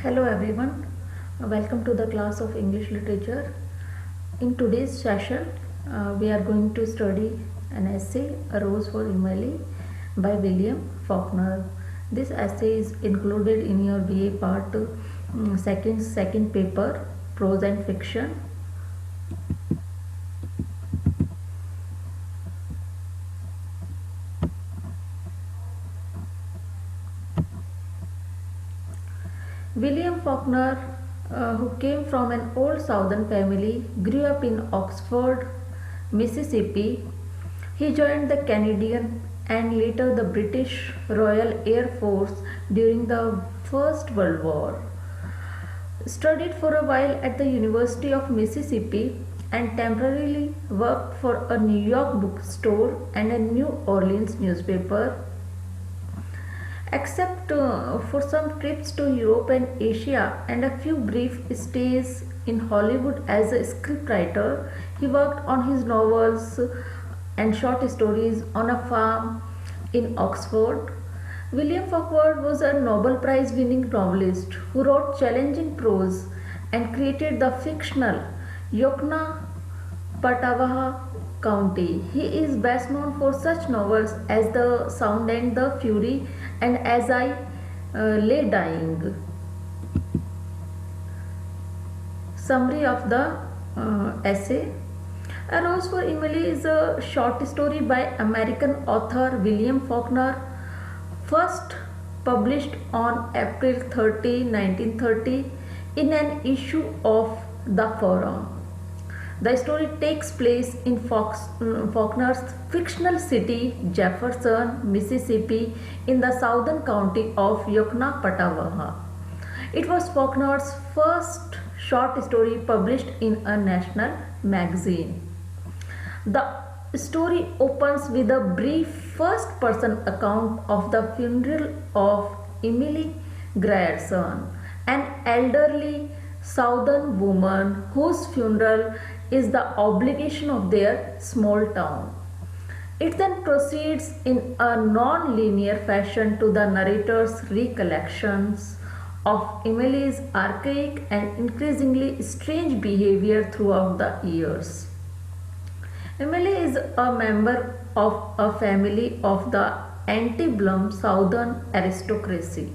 Hello everyone, welcome to the class of English Literature. In today's session, we are going to study an essay, A Rose for Emily by William Faulkner. This essay is included in your BA part second paper, Prose and Fiction. William Faulkner, who came from an old southern family, grew up in Oxford, Mississippi. He joined the Canadian and later the British Royal Air Force during the First World War. Studied for a while at the University of Mississippi and temporarily worked for a New York bookstore and a New Orleans newspaper. Except for some trips to Europe and Asia and a few brief stays in Hollywood as a scriptwriter, he worked on his novels and short stories on a farm in Oxford. William Faulkner was a Nobel Prize winning novelist who wrote challenging prose and created the fictional Yokna-Patawatomi County. He is best known for such novels as The Sound and the Fury and As I Lay Dying. Summary of the essay. A Rose for Emily is a short story by American author William Faulkner, first published on April 30, 1930 in an issue of The Forum. The story takes place in Faulkner's fictional city, Jefferson, Mississippi, in the southern county of Yokna-Patawatomi. It was Faulkner's first short story published in a national magazine. The story opens with a brief first-person account of the funeral of Emily Grierson, an elderly southern woman whose funeral is the obligation of their small town. It then proceeds in a non-linear fashion to the narrator's recollections of Emily's archaic and increasingly strange behavior throughout the years. Emily is a member of a family of the antebellum southern aristocracy.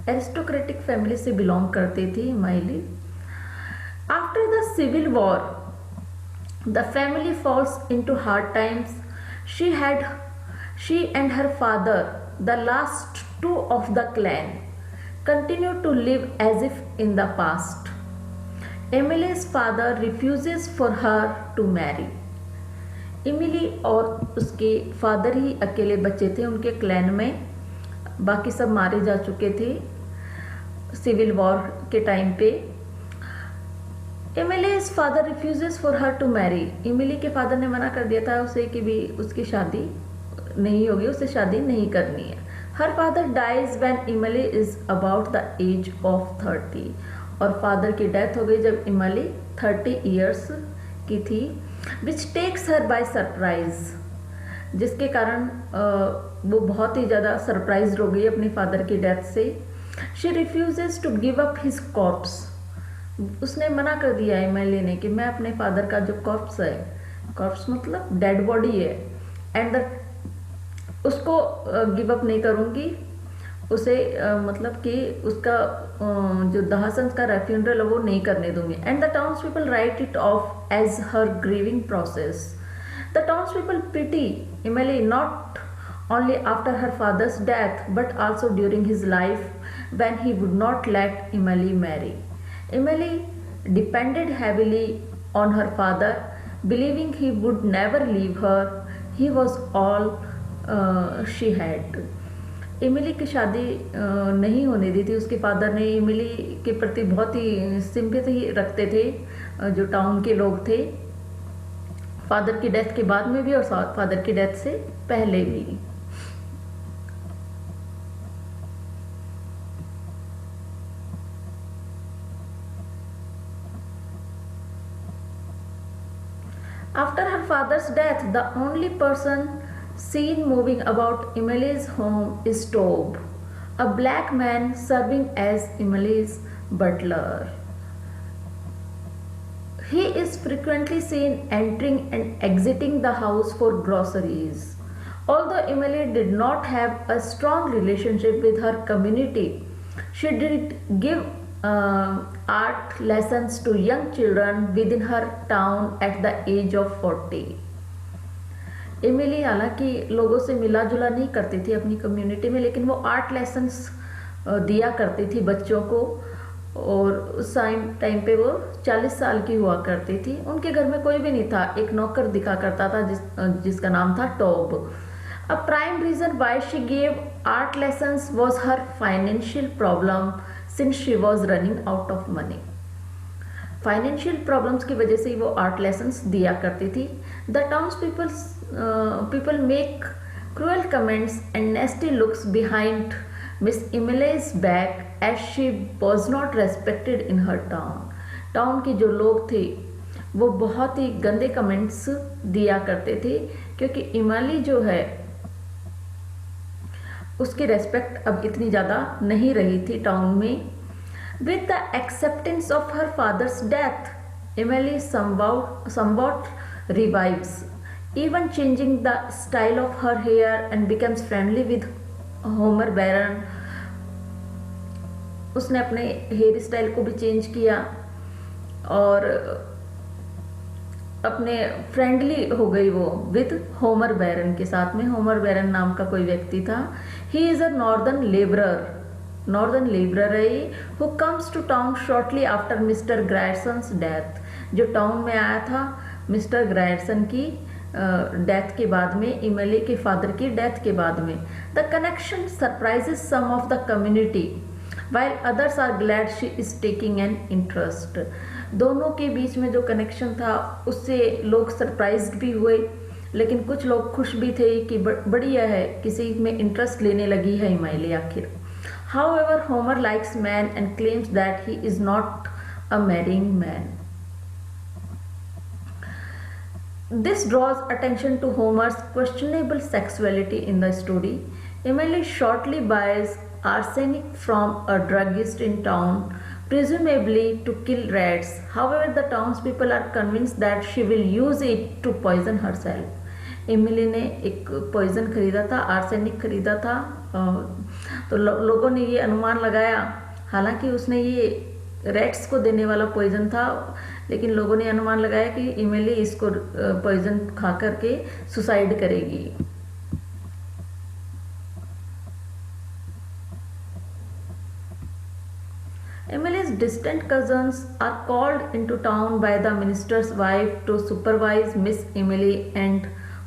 Aristocratic family से belong करती थी Emily. After the Civil War, the family falls into hard times. She and her father, the last two of the clan, continue to live as if in the past. Emily's father refuses for her to marry. इमिली और उसके father ही अकेले बचे थे उनके clan में, बाकी सब मारे जा चुके थे सिविल वॉर के टाइम पे. Emily's father refuses for her to marry. Emily के फादर ने मना कर दिया था उसे कि भी उसकी शादी नहीं होगी, उसे शादी नहीं करनी है. Her father dies when Emily is about the age of 30. और फादर की डेथ हो गई जब इमिली 30 ईयर्स की थी, which takes her by surprise, जिसके कारण वो बहुत ही ज़्यादा सरप्राइज हो गई अपनी फादर की डेथ से. She refuses to give up his corpse. उसने मना कर दिया एमिली ने कि मैं अपने फादर का जो कॉर्प्स है, कॉर्प्स मतलब डेड बॉडी है, एंड उसको गिव अप नहीं करूँगी, उसे मतलब कि उसका जो दाह संस्कार है, फ्यूनरल, वो नहीं करने दूंगी. And the townspeople write it off as her grieving process. The townspeople pity Emily not only after her father's death but also during his life when he would not let Emily marry. Emily depended heavily on her father, believing he would never leave her. He was all she had. Emily की शादी नहीं होने दी थी. उसके father ने Emily के प्रति बहुत ही सिंपैथी रखते थे जो टाउन के लोग थे, फादर की डेथ के बाद में भी और फादर की डेथ से पहले भी. After her father's death, the only person seen moving about Emily's home is Tobe, a black man serving as Emily's butler. He is frequently seen entering and exiting the house for groceries. Although Emily did not have a strong relationship with her community, she did give art lessons to young children within her town at the age of 40. Emily हालांकि लोगों से मिला जुला नहीं करती थी अपनी community में, लेकिन वो आर्ट लेसन्स दिया करती थी बच्चों को, और उस टाइम पे वो 40 साल की हुआ करती थी। उनके घर में कोई भी नहीं था, एक नौकर दिखा करता था जिसका नाम था Tobe. A prime reason why she gave art lessons was her financial problem since she was running out of money. Financial problems की वजह से ही वो आर्ट लेसन्स दिया करती थी। The towns people make cruel comments and nasty looks behind Miss Emily's back as she was not respected in her town. Town के जो लोग थे वो बहुत ही गंदे कमेंट्स दिया करते थे, क्योंकि इमली जो है उसकी रेस्पेक्ट अब इतनी ज़्यादा नहीं रही थी टाउन में। With the acceptance of her father's death, Emily somewhat revives, even changing the style of her hair and becomes friendly with Homer Byron. उसने अपने हेयर स्टाइल को भी चेंज किया और अपने फ्रेंडली हो गई वो विद होमर बैरन के साथ में। होमर बैरन नाम का कोई व्यक्ति था। He is a northern labourer who comes to town shortly after mister Grierson's death, जो टाउन में आया था मिस्टर ग्रायरसन की डेथ के बाद में, इमली के फादर की डेथ के बाद में। The connection surprises some of the community while others are glad she is taking an interest. दोनों के बीच में जो कनेक्शन था उससे लोग सरप्राइज्ड भी हुए, लेकिन कुछ लोग खुश भी थे कि बढ़िया है, किसी में इंटरेस्ट लेने लगी है इमली आखिर। However, Homer likes man and claims that he is not a marrying man. This draws attention to Homer's questionable sexuality in the story. Emily shortly buys arsenic from a druggist in town, presumably to kill rats. However, the townspeople are convinced that she will use it to poison herself. इमिली ने एक poison खरीदा था, arsenic खरीदा था, तो लोगों ने ये अनुमान लगाया, हालांकि उसने ये रैट्स को देने वाला पॉइजन था, लेकिन लोगों ने अनुमान लगाया कि इमिली इसको पॉइजन खा करके सुसाइड करेगी। Emily's distant cousins are called into town by the minister's wife to supervise Miss Emily and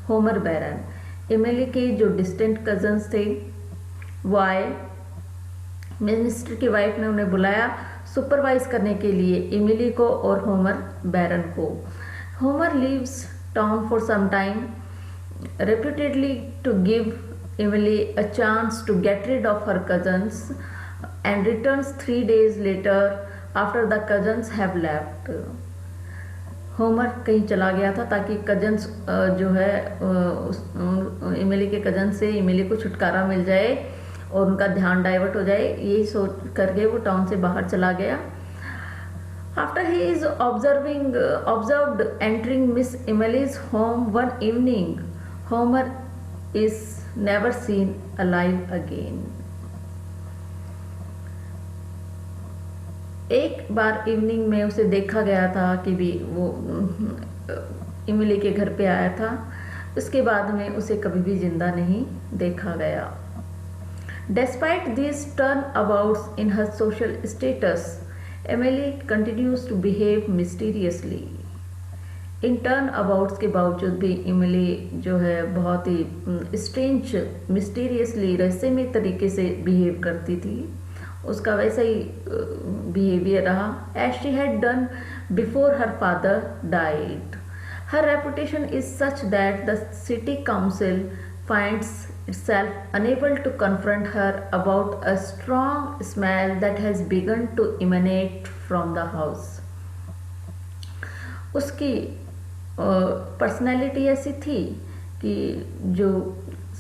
Homer Byron. Emily के जो distant cousins थे, वाई मिनिस्टर की वाइफ ने उन्हें बुलाया सुपरवाइज करने के लिए इमिली को और होमर बैरन को। Homer leaves town for some time, reputedly to give Emily a chance to get rid of her cousins, and returns 3 days later after the cousins have left. Homer कहीं चला गया था ताकि कजन्स जो है इमिली के cousin से इमिली को छुटकारा मिल जाए और उनका ध्यान डाइवर्ट हो जाए, यही सोच करके वो टाउन से बाहर चला गया। After he is observed entering Miss Emily's home one evening, Homer is never seen alive again. एक बार इवनिंग में उसे देखा गया था कि भी वो इमिली के घर पे आया था, उसके बाद में उसे कभी भी जिंदा नहीं देखा गया। Despite these turn-abouts in her social status, Emily continues to behave mysteriously. In turn-abouts के बावजूद भी इमिली जो है बहुत ही स्ट्रेंज, मिस्टीरियसली, रहस्यमय तरीके से बिहेव करती थी। उसका वैसा ही बिहेवियर रहा as she had done before her father died. Her reputation is such that the city council finds itself unable to confront her about a strong smell that has begun to emanate from the house. उसकी personality ऐसी थी कि जो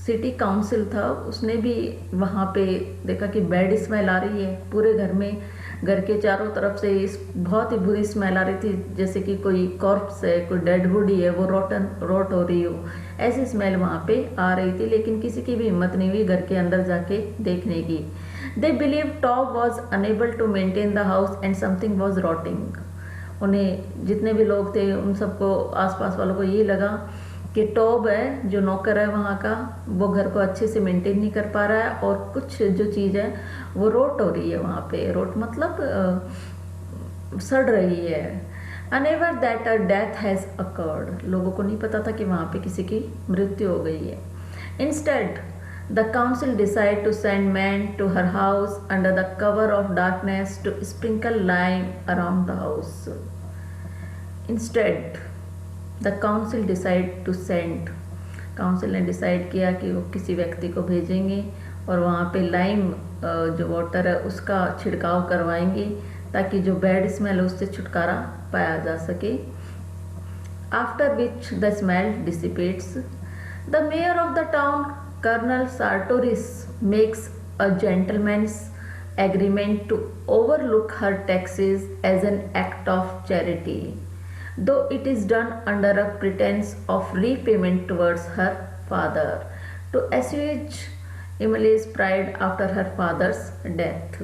city council था, उसने भी वहाँ पे देखा कि बैड स्मेल आ रही है पूरे घर में। घर के चारों तरफ से इस बहुत ही बुरी स्मेल आ रही थी, जैसे कि कोई कॉर्प्स है, कोई डेड बॉडी है, वो रोट हो रही हो, ऐसी स्मेल वहाँ पे आ रही थी। लेकिन किसी की भी हिम्मत नहीं हुई घर के अंदर जाके देखने की। They believe Tobe was unable to maintain the house and something was rotting. उन्हें जितने भी लोग थे उन सबको, आसपास वालों को ये लगा कि टॉब है जो नौकर है वहाँ का, वो घर को अच्छे से मेंटेन नहीं कर पा रहा है और कुछ जो चीज़ है वो रोट हो रही है वहाँ पे। रोट मतलब सड़ रही है। Unaware that a death has occurred, लोगों को नहीं पता था कि वहाँ पे किसी की मृत्यु हो गई है। Instead the council decide to send man to her house under the cover of darkness to sprinkle lime around the house. Instead the council decide to send, council ने डिसाइड किया कि वो किसी व्यक्ति को भेजेंगे और वहाँ पे लाइम जो वाटर है उसका छिड़काव करवाएंगे ताकि जो बैड स्मेल है उससे छुटकारा पाया जा सके। After which the smell dissipates, the mayor of the town colonel Sartoris makes a gentleman's agreement to overlook her taxes as an act of charity, though it is done under a pretense of repayment towards her father, to assuage Emily's pride after her father's death.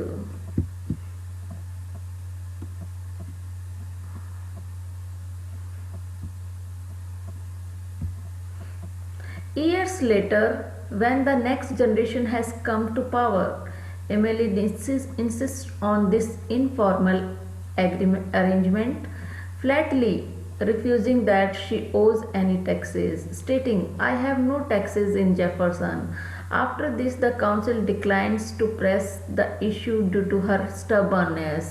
Years later, when the next generation has come to power, Emily insists on this informal arrangement, flatly refusing that she owes any taxes, stating, "I have no taxes in Jefferson." After this, the council declines to press the issue due to her stubbornness.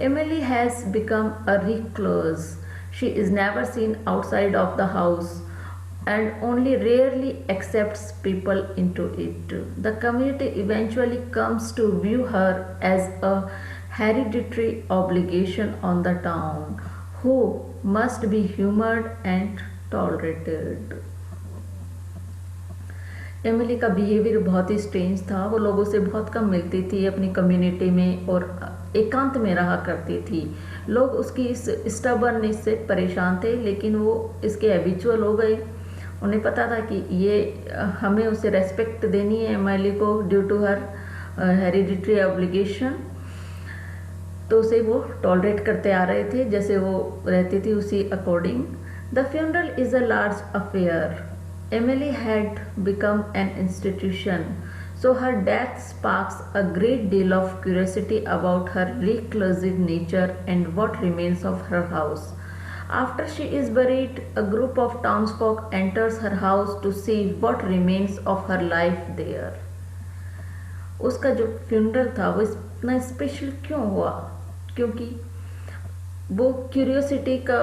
Emily has become a recluse. She is never seen outside of the house and only rarely accepts people into it. The community eventually comes to view her as a hereditary obligation on the town, who must be humored and tolerated. Emily का behaviour बहुत ही strange था। वो लोगों से बहुत कम मिलती थी अपनी कम्युनिटी में और एकांत में रहा करती थी। लोग उसकी इस स्टबर्ननेस से परेशान थे, लेकिन वो इसके हैबिचुअल हो गए। उन्हें पता था कि ये हमें उसे रेस्पेक्ट देनी है एमिली को due to her hereditary obligation, तो उसे वो टॉलरेट करते आ रहे थे। जैसे वो रहती थी उसी according. The funeral is a large affair. Emily had become an institution, so her death sparks a great deal of curiosity about her reclusive nature and what remains of her house. After she is buried, a group of townsfolk enters her house to see what remains of her life there. उसका जो funeral था वो इतना special क्यों हुआ? क्योंकि वो curiosity का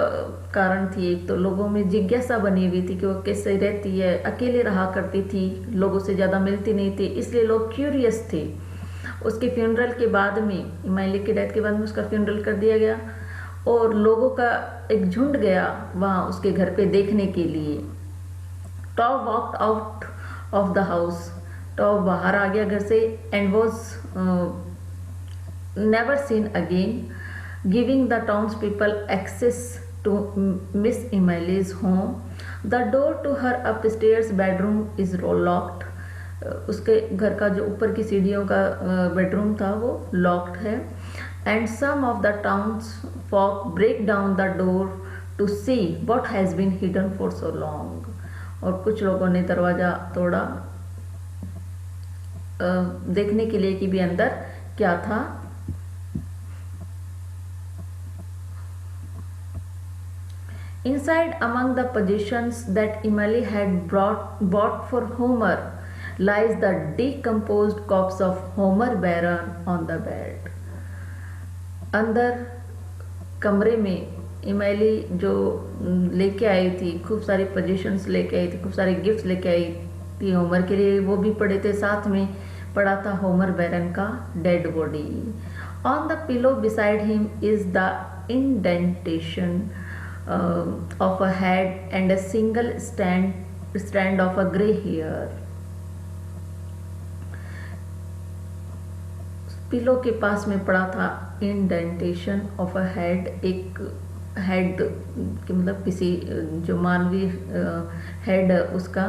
कारण थी। एक तो लोगों में जिज्ञासा बनी हुई थी कि वो कैसे रहती है, अकेले रहा करती थी, लोगों से ज़्यादा मिलती नहीं थी, इसलिए लोग क्यूरियस थे। उसके फ्यूनरल के बाद में, इमाइली की डेथ के बाद में उसका फ्यूनरल कर दिया गया और लोगों का एक झुंड गया वहाँ उसके घर पे देखने के लिए। Tobe walked out of the house, Tobe बाहर आ गया घर से and was never seen again, giving the townspeople access to Miss Emily's home. The door to her upstairs bedroom is locked. उसके घर का जो ऊपर की सीढ़ियों का बेडरूम था वो लॉक्ड है। And some of the townsfolk break down the door to see what has been hidden for so long. और कुछ लोगों ने दरवाज़ा तोड़ा देखने के लिए कि भी अंदर क्या था। Inside, among the possessions that Emily had bought for Homer, lies the decomposed corpse of Homer Baron on the bed. अंदर कमरे में इमैली जो लेके आई थी, खूब सारी पोजीशंस लेके आई थी, खूब सारे गिफ्ट्स लेके आई थी होमर के लिए, वो भी पड़े थे। साथ में पड़ा था होमर बैरन का dead body. On the pillow beside him is the indentation of a head and a single strand of a grey hair. Pillow के पास में पड़ा था इंडेंटेशन ऑफ अ हेड, एक हेड कि मतलब किसी जो मानवीय हेड उसका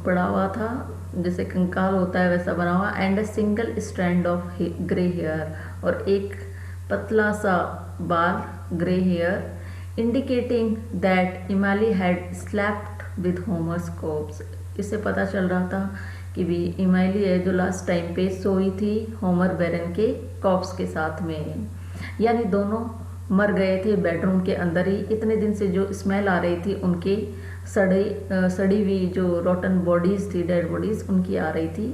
पड़ा हुआ था, जैसे कंकाल होता है वैसा बना हुआ, and a single strand of grey hair, और एक पतला सा बाल grey hair, indicating that Emily had slept with Homer's corpse. इससे पता चल रहा था कि भी इमाली है जो लास्ट टाइम पे सोई थी होमर बैरन के कॉप्स के साथ में, यानी दोनों मर गए थे बेडरूम के अंदर ही। इतने दिन से जो स्मेल आ रही थी उनके सड़ी हुई जो रोटन बॉडीज थी, डेड बॉडीज उनकी आ रही थी।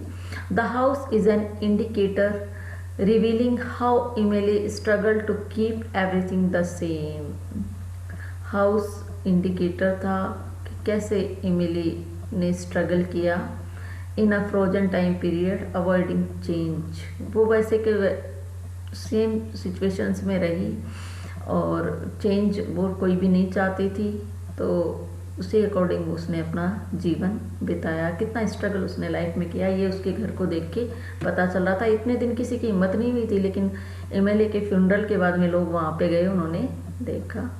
The house is an indicator revealing how Emily struggle to keep everything the same. House indicator था कि कैसे इमेली ने स्ट्रगल किया in a frozen time period avoiding change. वो वैसे के सेम सिचुएशंस में रही और चेंज वो कोई भी नहीं चाहती थी, तो उसी अकॉर्डिंग उसने अपना जीवन बिताया। कितना स्ट्रगल उसने लाइफ में किया ये उसके घर को देख के पता चल रहा था। इतने दिन किसी की हिम्मत नहीं हुई थी, लेकिन एमएलए के फ्यूनरल के बाद में लोग वहाँ पे गए, उन्होंने देखा।